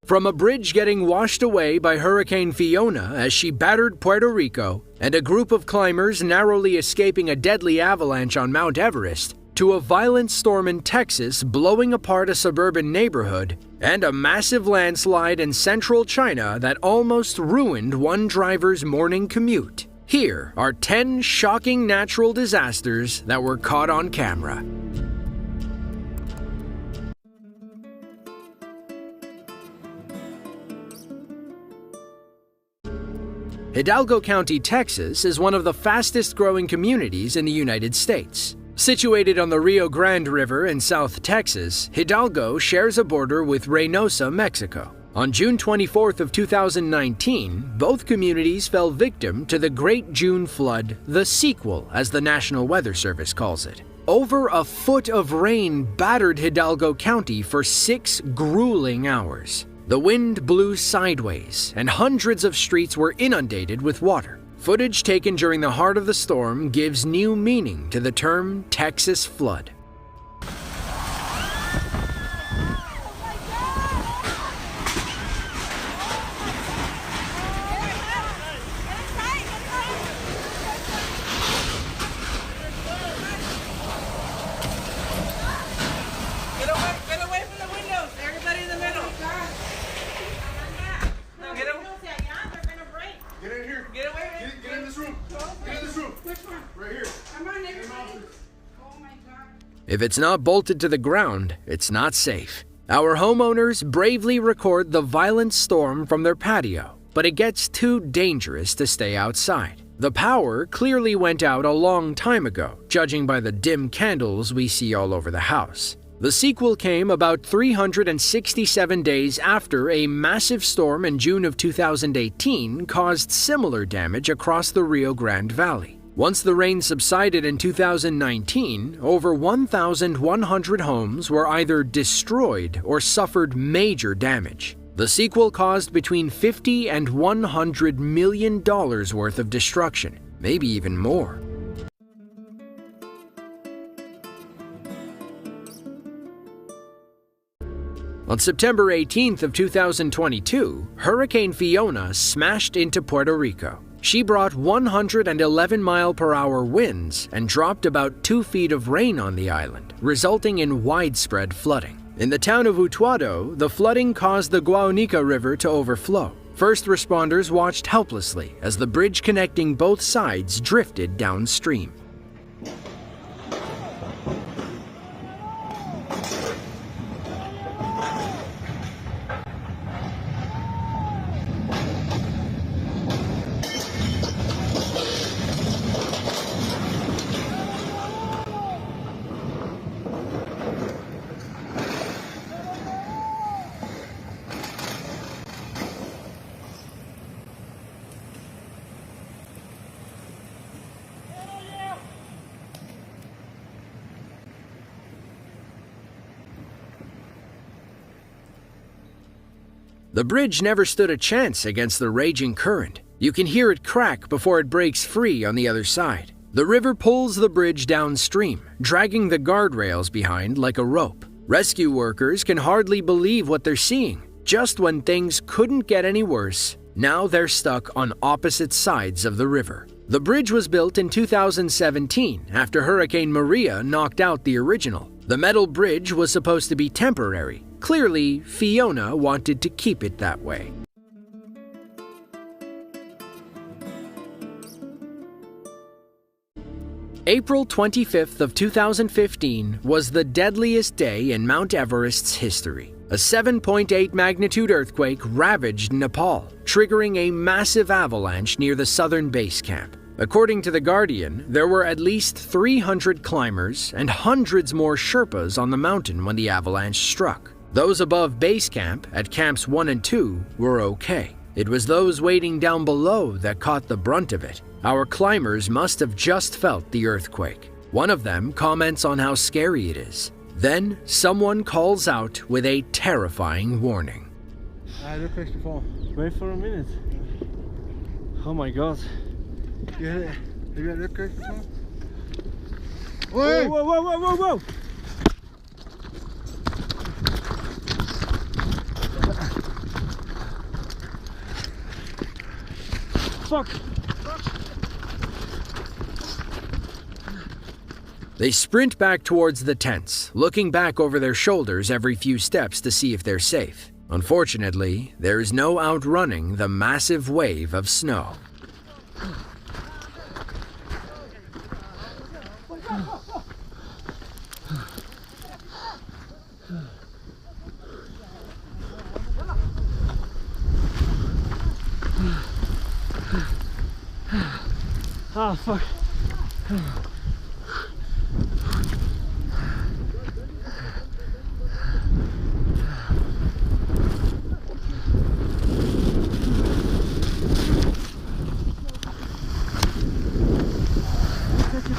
From a bridge getting washed away by Hurricane Fiona as she battered Puerto Rico, and a group of climbers narrowly escaping a deadly avalanche on Mount Everest, to a violent storm in Texas blowing apart a suburban neighborhood, and a massive landslide in central China that almost ruined one driver's morning commute. Here are 10 shocking natural disasters that were caught on camera. Hidalgo County, Texas is one of the fastest growing communities in the United States. Situated on the Rio Grande River in South Texas, Hidalgo shares a border with Reynosa, Mexico. On June 24th of 2019, both communities fell victim to the Great June Flood, the sequel as the National Weather Service calls it. Over a foot of rain battered Hidalgo County for 6 grueling hours. The wind blew sideways, and hundreds of streets were inundated with water. Footage taken during the heart of the storm gives new meaning to the term Texas flood. If it's not bolted to the ground, it's not safe. Our homeowners bravely record the violent storm from their patio, but it gets too dangerous to stay outside. The power clearly went out a long time ago, judging by the dim candles we see all over the house. The sequel came about 367 days after a massive storm in June of 2018 caused similar damage across the Rio Grande Valley. Once the rain subsided in 2019, over 1,100 homes were either destroyed or suffered major damage. The sequel caused between $50 and $100 million worth of destruction, maybe even more. On September 18th of 2022, Hurricane Fiona smashed into Puerto Rico. She brought 111-mile-per-hour winds and dropped about 2 feet of rain on the island, resulting in widespread flooding. In the town of Utuado, the flooding caused the Guanica River to overflow. First responders watched helplessly as the bridge connecting both sides drifted downstream. The bridge never stood a chance against the raging current. You can hear it crack before it breaks free on the other side. The river pulls the bridge downstream, dragging the guardrails behind like a rope. Rescue workers can hardly believe what they're seeing. Just when things couldn't get any worse, now they're stuck on opposite sides of the river. The bridge was built in 2017 after Hurricane Maria knocked out the original. The metal bridge was supposed to be temporary. Clearly, Fiona wanted to keep it that way. April 25th of 2015 was the deadliest day in Mount Everest's history. A 7.8 magnitude earthquake ravaged Nepal, triggering a massive avalanche near the southern base camp. According to The Guardian, there were at least 300 climbers and hundreds more Sherpas on the mountain when the avalanche struck. Those above base camp, at camps 1 and 2, were okay. It was those waiting down below that caught the brunt of it. Our climbers must have just felt the earthquake. One of them comments on how scary it is. Then, someone calls out with a terrifying warning. Earthquake to fall. Wait for a minute. Oh my god. You had an earthquake to fall? Whoa, whoa, whoa, whoa, whoa, whoa! Fuck! They sprint back towards the tents, looking back over their shoulders every few steps to see if they're safe. Unfortunately, there is no outrunning the massive wave of snow. Ah, fuck.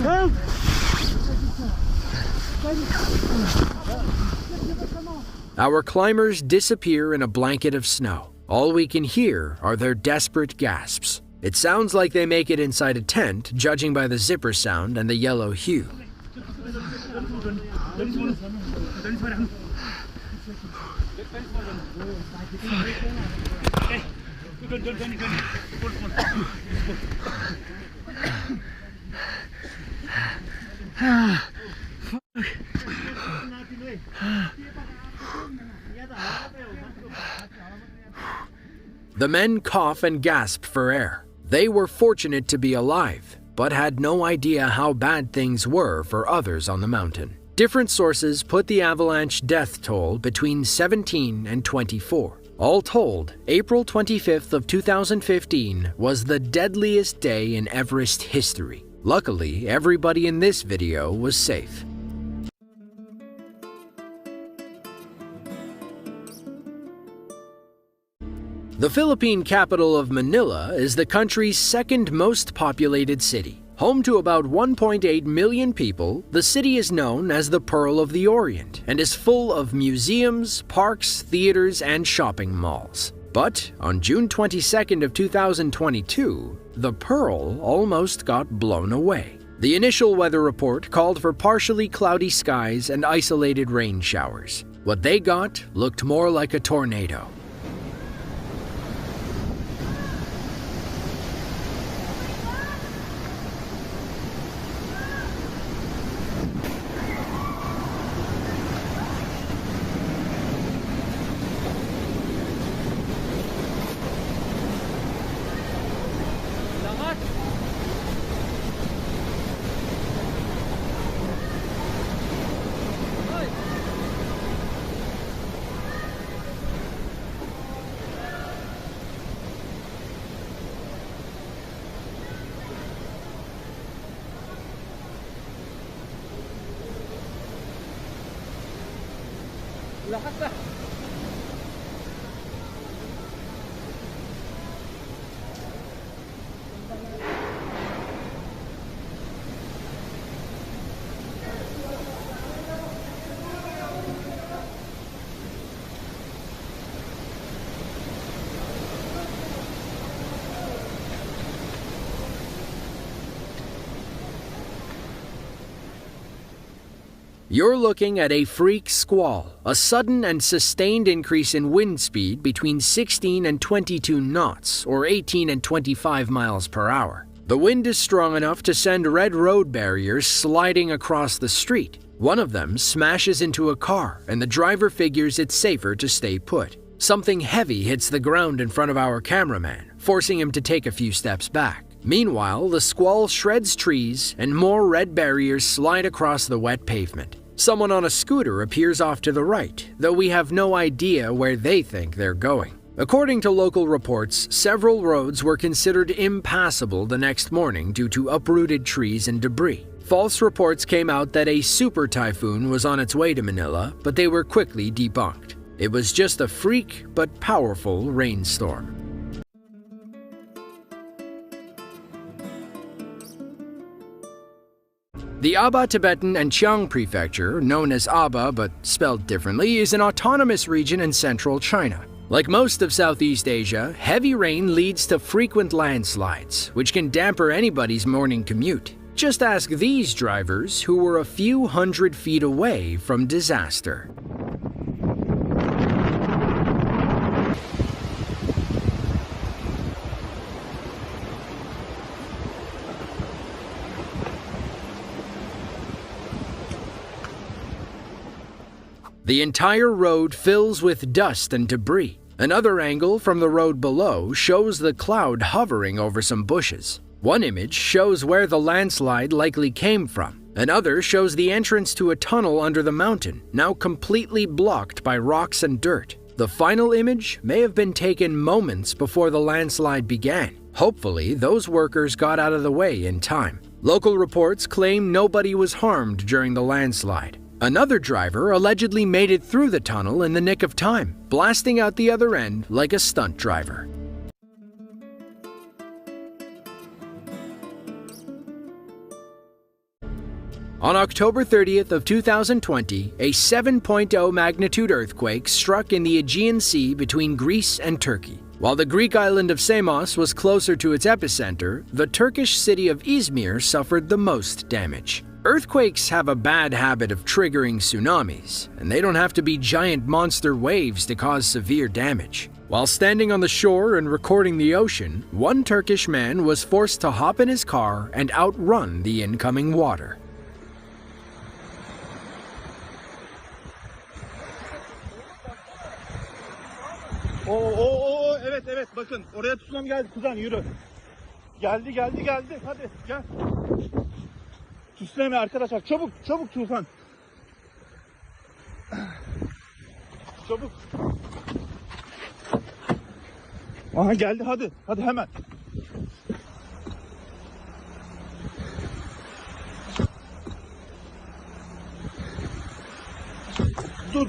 Help! Our climbers disappear in a blanket of snow. All we can hear are their desperate gasps. It sounds like they make it inside a tent, judging by the zipper sound and the yellow hue. The men cough and gasp for air. They were fortunate to be alive, but had no idea how bad things were for others on the mountain. Different sources put the avalanche death toll between 17 and 24. All told, April 25th of 2015 was the deadliest day in Everest history. Luckily, everybody in this video was safe. The Philippine capital of Manila is the country's second most populated city. Home to about 1.8 million people, the city is known as the Pearl of the Orient and is full of museums, parks, theaters, and shopping malls. But on June 22nd of 2022, the Pearl almost got blown away. The initial weather report called for partially cloudy skies and isolated rain showers. What they got looked more like a tornado. Lakas na. You're looking at a freak squall, a sudden and sustained increase in wind speed between 16 and 22 knots, or 18 and 25 miles per hour. The wind is strong enough to send red road barriers sliding across the street. One of them smashes into a car, and the driver figures it's safer to stay put. Something heavy hits the ground in front of our cameraman, forcing him to take a few steps back. Meanwhile, the squall shreds trees, and more red barriers slide across the wet pavement. Someone on a scooter appears off to the right, though we have no idea where they think they're going. According to local reports, several roads were considered impassable the next morning due to uprooted trees and debris. False reports came out that a super typhoon was on its way to Manila, but they were quickly debunked. It was just a freak but powerful rainstorm. The Aba Tibetan and Chiang Prefecture, known as Aba but spelled differently, is an autonomous region in central China. Like most of Southeast Asia, heavy rain leads to frequent landslides, which can damper anybody's morning commute. Just ask these drivers who were a few hundred feet away from disaster. The entire road fills with dust and debris. Another angle from the road below shows the cloud hovering over some bushes. One image shows where the landslide likely came from. Another shows the entrance to a tunnel under the mountain, now completely blocked by rocks and dirt. The final image may have been taken moments before the landslide began. Hopefully, those workers got out of the way in time. Local reports claim nobody was harmed during the landslide. Another driver allegedly made it through the tunnel in the nick of time, blasting out the other end like a stunt driver. On October 30th of 2020, a 7.0 magnitude earthquake struck in the Aegean Sea between Greece and Turkey. While the Greek island of Samos was closer to its epicenter, the Turkish city of Izmir suffered the most damage. Earthquakes have a bad habit of triggering tsunamis, and they don't have to be giant monster waves to cause severe damage. While standing on the shore and recording the ocean, one Turkish man was forced to hop in his car and outrun the incoming water. Evet bakın oraya tsunami geldi kuzen yürü. Geldi hadi gel. Tsunami arkadaşlar çabuk Tufan. Çabuk. Aha geldi hadi hemen. Dur.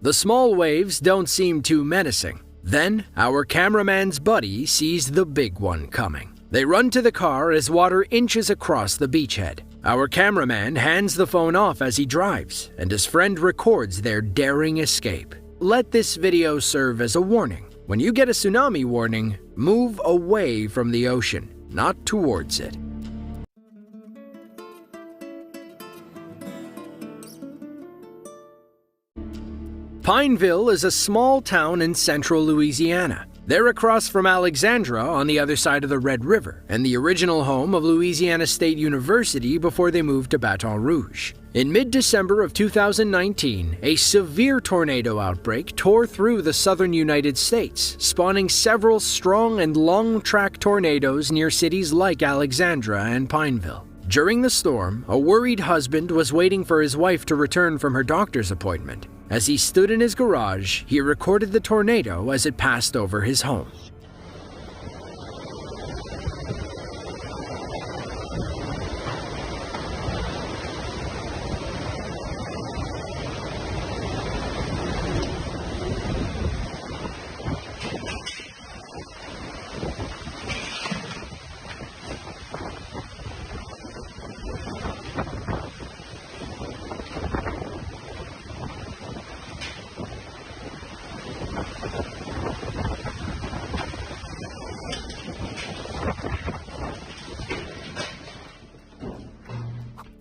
The small waves don't seem too menacing. Then, our cameraman's buddy sees the big one coming. They run to the car as water inches across the beachhead. Our cameraman hands the phone off as he drives, and his friend records their daring escape. Let this video serve as a warning. When you get a tsunami warning, move away from the ocean, not towards it. Pineville is a small town in central Louisiana. They're across from Alexandria on the other side of the Red River, and the original home of Louisiana State University before they moved to Baton Rouge. In mid-December of 2019, a severe tornado outbreak tore through the southern United States, spawning several strong and long-track tornadoes near cities like Alexandria and Pineville. During the storm, a worried husband was waiting for his wife to return from her doctor's appointment. As he stood in his garage, he recorded the tornado as it passed over his home.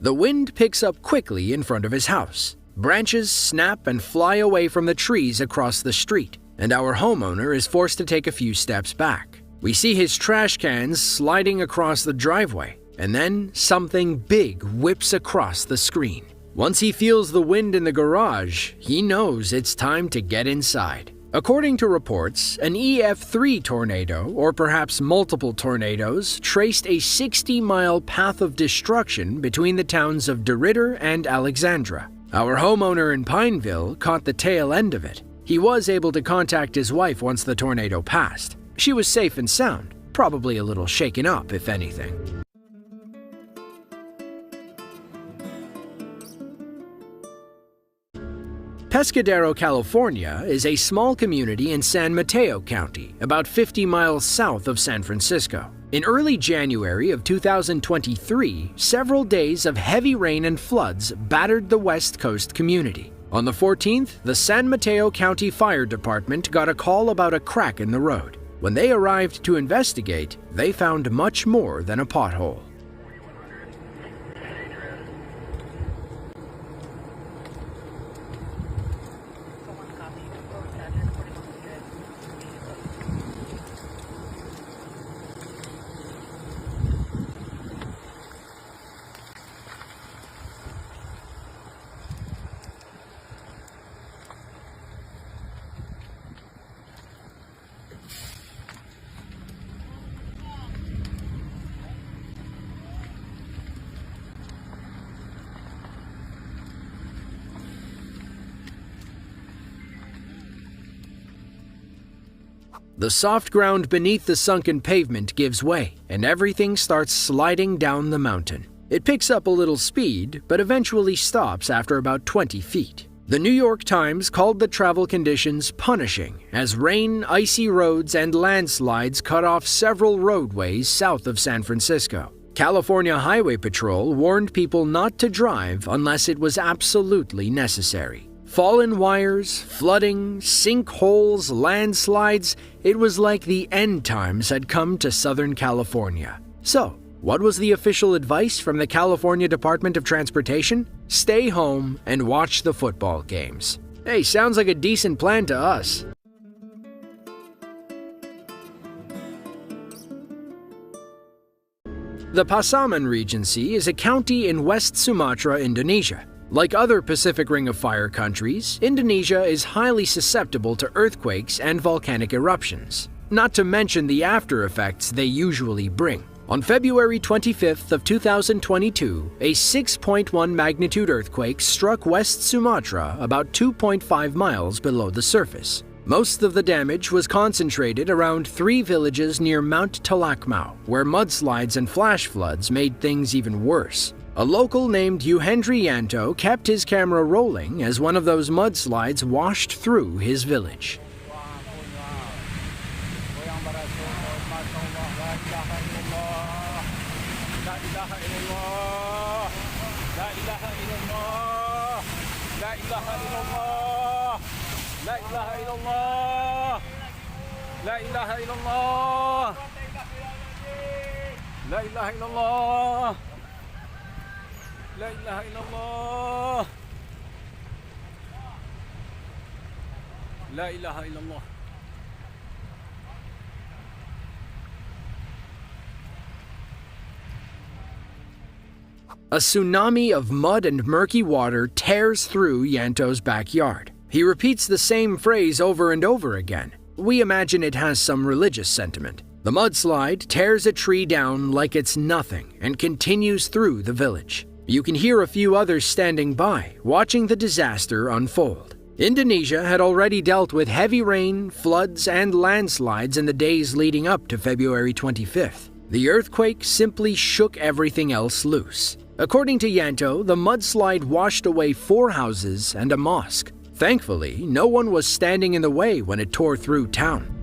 The wind picks up quickly in front of his house. Branches snap and fly away from the trees across the street, and our homeowner is forced to take a few steps back. We see his trash cans sliding across the driveway, and then something big whips across the screen. Once he feels the wind in the garage, he knows it's time to get inside. According to reports, an EF3 tornado, or perhaps multiple tornadoes, traced a 60-mile path of destruction between the towns of DeRidder and Alexandria. Our homeowner in Pineville caught the tail end of it. He was able to contact his wife once the tornado passed. She was safe and sound, probably a little shaken up, if anything. Pescadero, California is a small community in San Mateo County, about 50 miles south of San Francisco. In early January of 2023, several days of heavy rain and floods battered the West Coast community. On the 14th, the San Mateo County Fire Department got a call about a crack in the road. When they arrived to investigate, they found much more than a pothole. The soft ground beneath the sunken pavement gives way, and everything starts sliding down the mountain. It picks up a little speed, but eventually stops after about 20 feet. The New York Times called the travel conditions punishing, as rain, icy roads, and landslides cut off several roadways south of San Francisco. California Highway Patrol warned people not to drive unless it was absolutely necessary. Fallen wires, flooding, sinkholes, landslides, it was like the end times had come to Southern California. So, what was the official advice from the California Department of Transportation? Stay home and watch the football games. Hey, sounds like a decent plan to us. The Pasaman Regency is a county in West Sumatra, Indonesia. Like other Pacific Ring of Fire countries, Indonesia is highly susceptible to earthquakes and volcanic eruptions, not to mention the after effects they usually bring. On February 25th of 2022, a 6.1 magnitude earthquake struck West Sumatra about 2.5 miles below the surface. Most of the damage was concentrated around 3 villages near Mount Talakmau, where mudslides and flash floods made things even worse. A local named Yuhendri Yanto kept his camera rolling as one of those mudslides washed through his village. La ilaha illallah. La ilaha illallah. A tsunami of mud and murky water tears through Yanto's backyard. He repeats the same phrase over and over again. We imagine it has some religious sentiment. The mudslide tears a tree down like it's nothing and continues through the village. You can hear a few others standing by, watching the disaster unfold. Indonesia had already dealt with heavy rain, floods, and landslides in the days leading up to February 25th. The earthquake simply shook everything else loose. According to Yanto, the mudslide washed away 4 houses and a mosque. Thankfully, no one was standing in the way when it tore through town.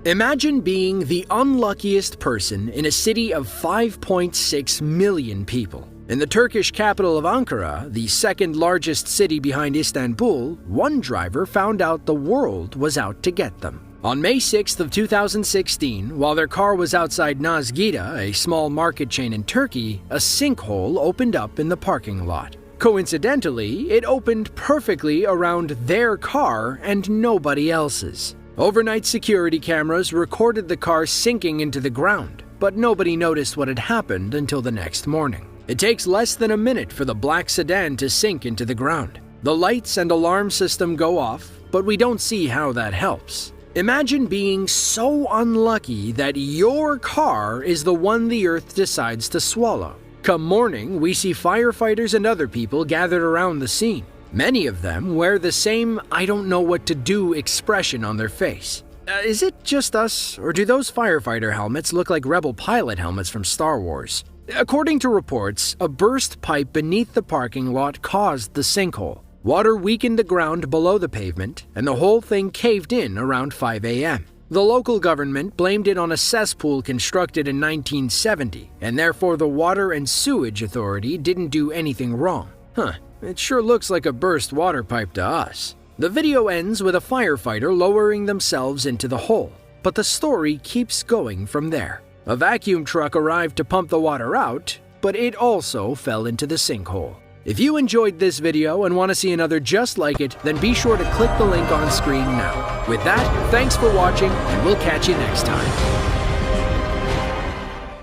Imagine being the unluckiest person in a city of 5.6 million people. In the Turkish capital of Ankara, the second largest city behind Istanbul, one driver found out the world was out to get them. On May 6th of 2016, while their car was outside Nazgida, a small market chain in Turkey, a sinkhole opened up in the parking lot. Coincidentally, it opened perfectly around their car and nobody else's. Overnight security cameras recorded the car sinking into the ground, but nobody noticed what had happened until the next morning. It takes less than a minute for the black sedan to sink into the ground. The lights and alarm system go off, but we don't see how that helps. Imagine being so unlucky that your car is the one the earth decides to swallow. Come morning, we see firefighters and other people gathered around the scene. Many of them wear the same "I don't know what to do" expression on their face. Is it just us, or do those firefighter helmets look like Rebel pilot helmets from Star Wars? According to reports, a burst pipe beneath the parking lot caused the sinkhole. Water weakened the ground below the pavement, and the whole thing caved in around 5 a.m. The local government blamed it on a cesspool constructed in 1970, and therefore the Water and Sewage Authority didn't do anything wrong. It sure looks like a burst water pipe to us. The video ends with a firefighter lowering themselves into the hole, but the story keeps going from there. A vacuum truck arrived to pump the water out, but it also fell into the sinkhole. If you enjoyed this video and want to see another just like it, then be sure to click the link on screen now. With that, thanks for watching, and we'll catch you next time.